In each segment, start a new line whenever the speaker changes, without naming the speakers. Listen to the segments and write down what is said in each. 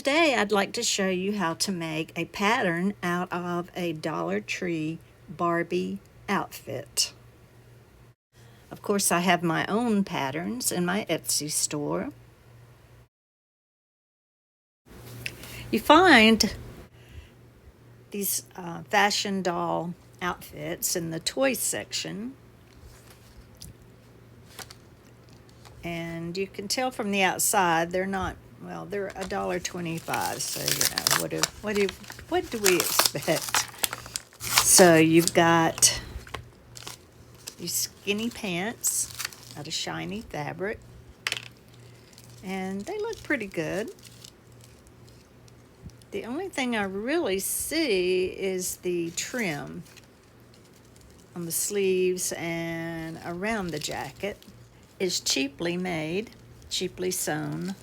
today I'd like to show you how to make a pattern out of a Dollar Tree Barbie outfit. Of course, I have my own patterns in my Etsy store. You find these fashion doll outfits in the toy section, and you can tell from the outside they're not, well, they're $1.25, so what do we expect? So you've got these skinny pants out of shiny fabric, and they look pretty good. The only thing I really see is the trim on the sleeves and around the jacket. Is cheaply made, cheaply sewn.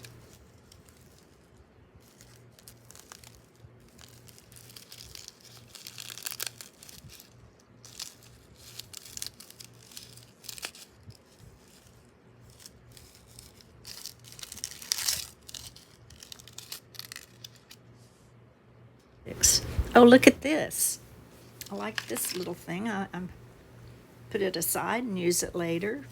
Oh, look at this. I like this little thing. I'm put it aside and use it later.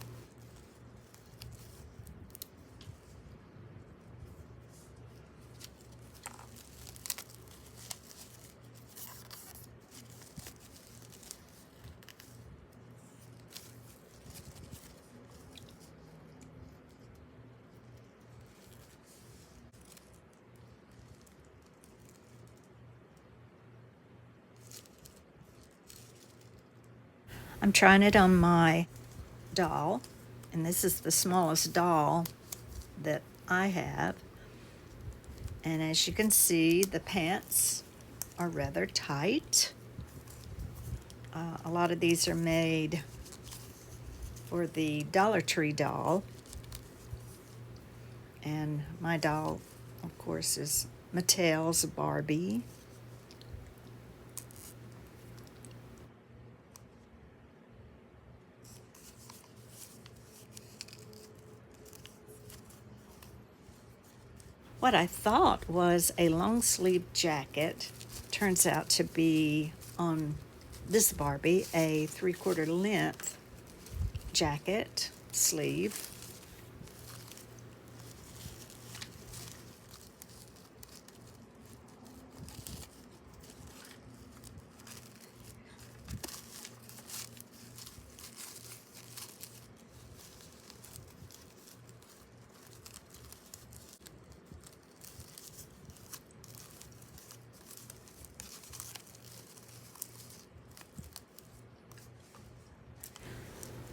I'm trying it on my doll, and this is the smallest doll that I have. And as you can see, the pants are rather tight. A lot of these are made for the Dollar Tree doll. And my doll, of course, is Mattel's Barbie. What I thought was a long sleeve jacket turns out to be, on this Barbie, a 3/4 length jacket sleeve.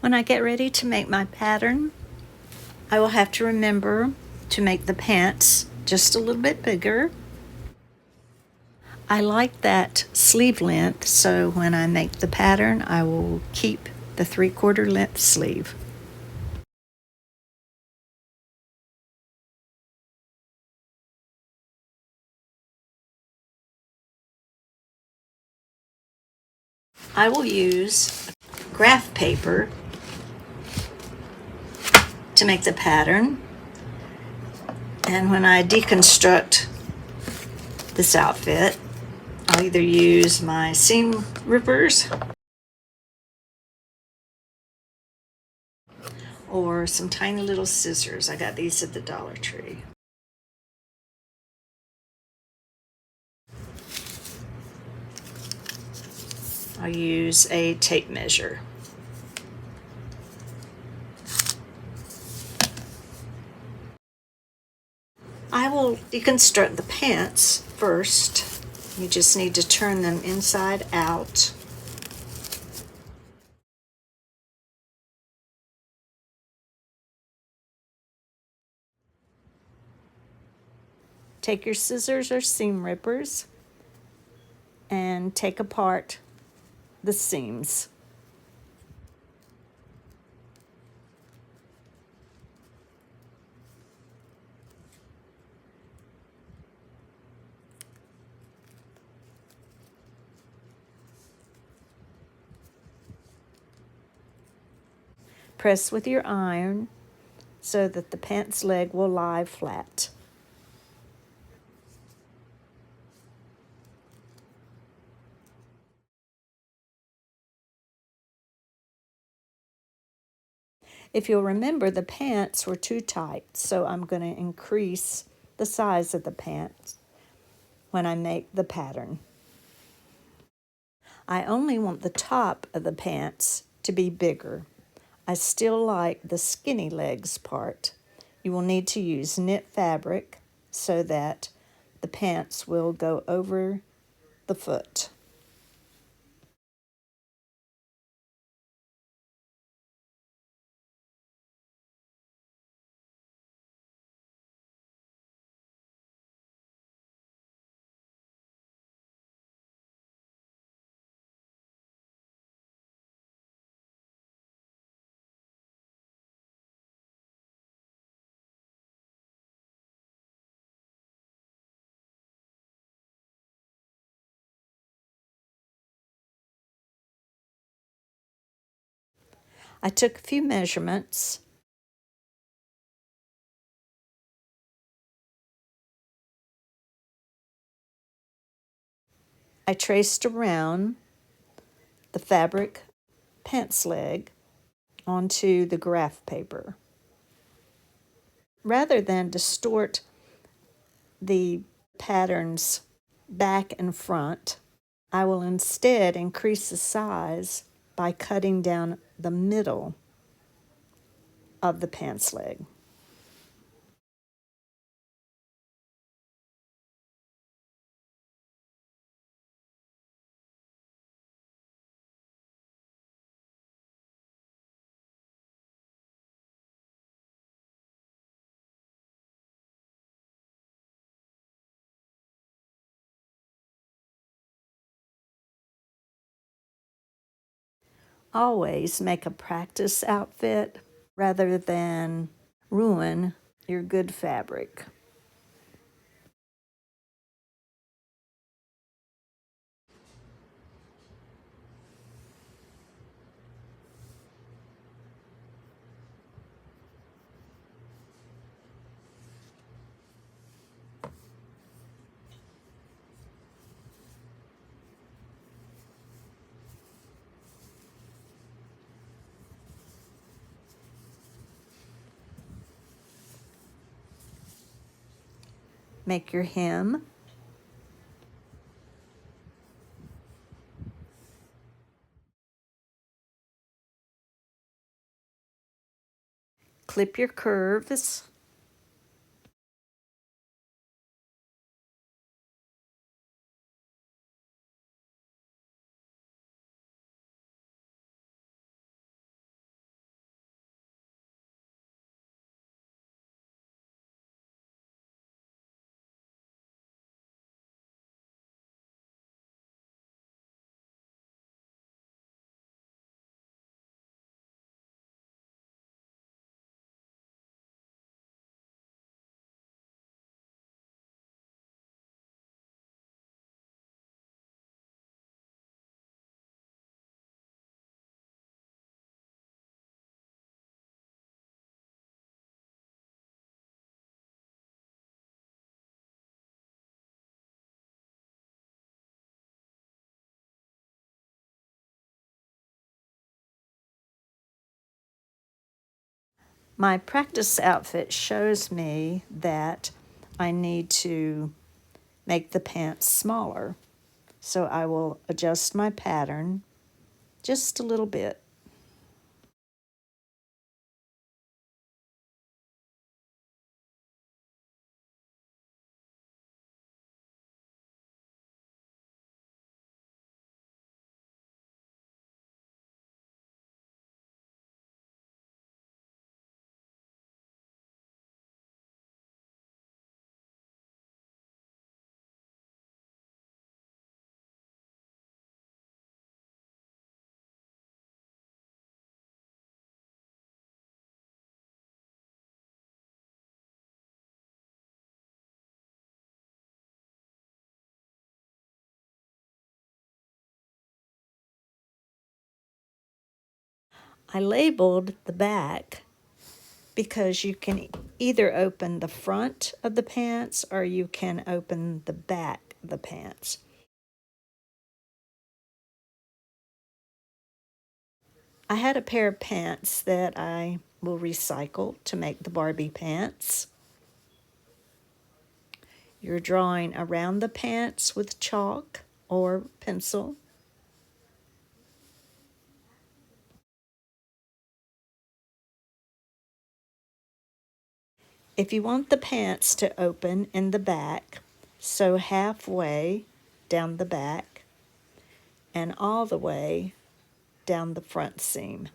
When I get ready to make my pattern, I will have to remember to make the pants just a little bit bigger. I like that sleeve length, so when I make the pattern, I will keep the 3/4 length sleeve. I will use graph paper to make the pattern, and when I deconstruct this outfit, I'll either use my seam rippers or some tiny little scissors. I got these at the Dollar Tree. I'll use a tape measure. I will deconstruct the pants first. You just need to turn them inside out. Take your scissors or seam rippers and take apart the seams. Press with your iron so that the pants leg will lie flat. If you'll remember, the pants were too tight, so I'm going to increase the size of the pants when I make the pattern. I only want the top of the pants to be bigger. I still like the skinny legs part. You will need to use knit fabric so that the pants will go over the foot. I took a few measurements. I traced around the fabric pants leg onto the graph paper. Rather than distort the patterns back and front, I will instead increase the size by cutting down the middle of the pants leg. Always make a practice outfit rather than ruin your good fabric. Make your hem. Clip your curves. My practice outfit shows me that I need to make the pants smaller. So I will adjust my pattern just a little bit. I labeled the back because you can either open the front of the pants or you can open the back of the pants. I had a pair of pants that I will recycle to make the Barbie pants. You're drawing around the pants with chalk or pencil. If you want the pants to open in the back, sew halfway down the back and all the way down the front seam.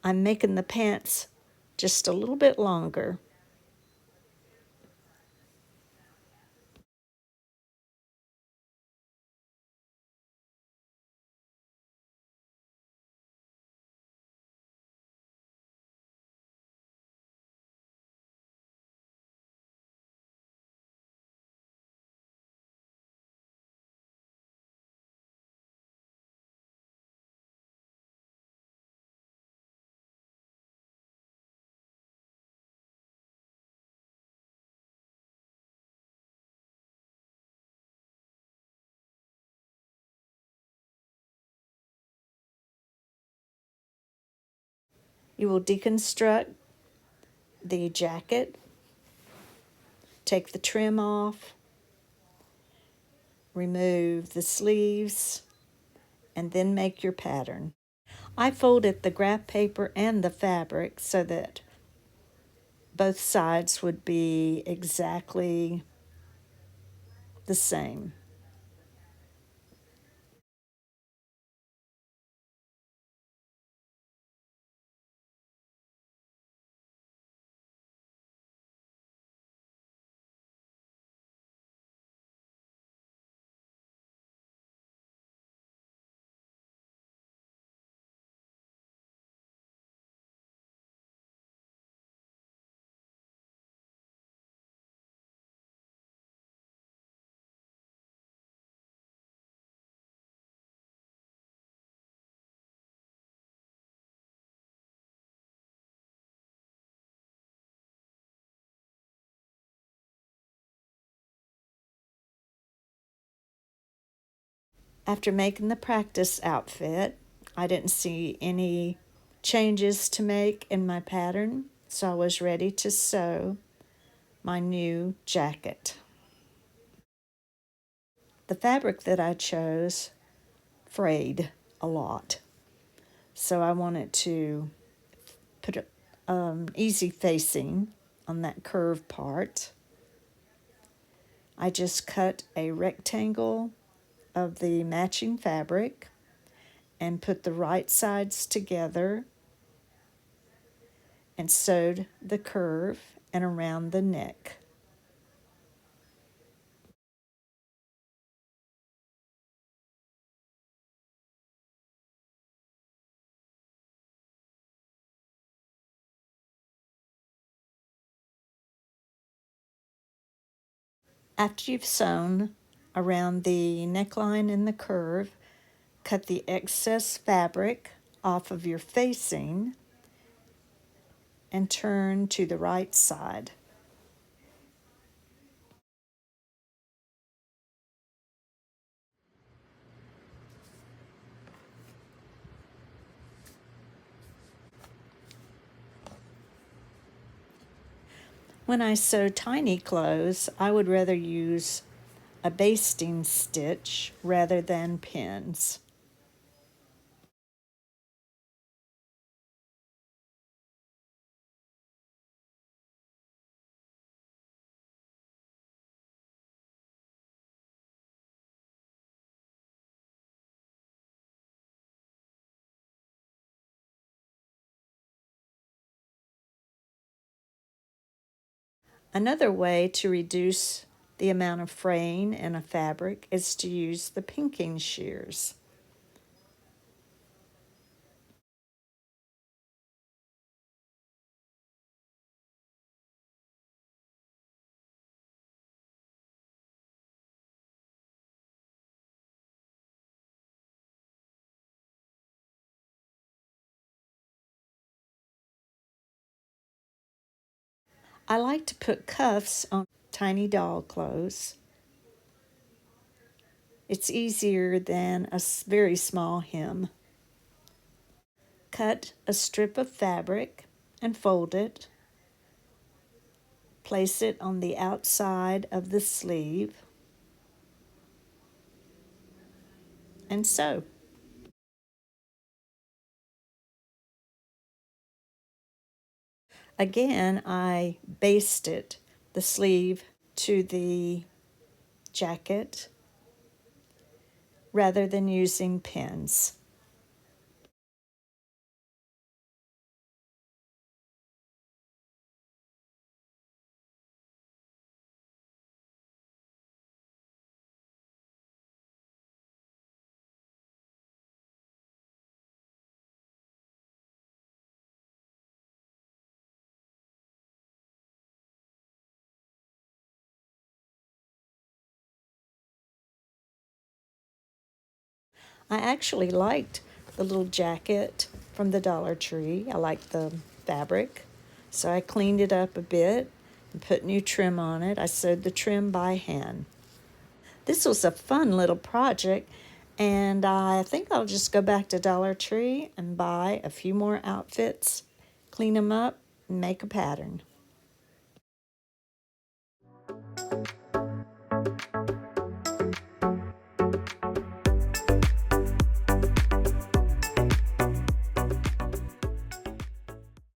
I'm making the pants just a little bit longer. You will deconstruct the jacket, take the trim off, remove the sleeves, and then make your pattern. I folded the graph paper and the fabric so that both sides would be exactly the same. After making the practice outfit, I didn't see any changes to make in my pattern, so I was ready to sew my new jacket. The fabric that I chose frayed a lot, so I wanted to put easy facing on that curved part. I just cut a rectangle of the matching fabric and put the right sides together and sewed the curve and around the neck. After you've sewn around the neckline and the curve, cut the excess fabric off of your facing and turn to the right side. When I sew tiny clothes, I would rather use a basting stitch rather than pins. Another way to reduce the amount of fraying in a fabric is to use the pinking shears. I like to put cuffs on tiny doll clothes. It's easier than a very small hem. Cut a strip of fabric and fold it. Place it on the outside of the sleeve and sew. Again, I basted the sleeve to the jacket rather than using pins. I actually liked the little jacket from the Dollar Tree. I liked the fabric. So I cleaned it up a bit and put new trim on it. I sewed the trim by hand. This was a fun little project, and I think I'll just go back to Dollar Tree and buy a few more outfits, clean them up, and make a pattern.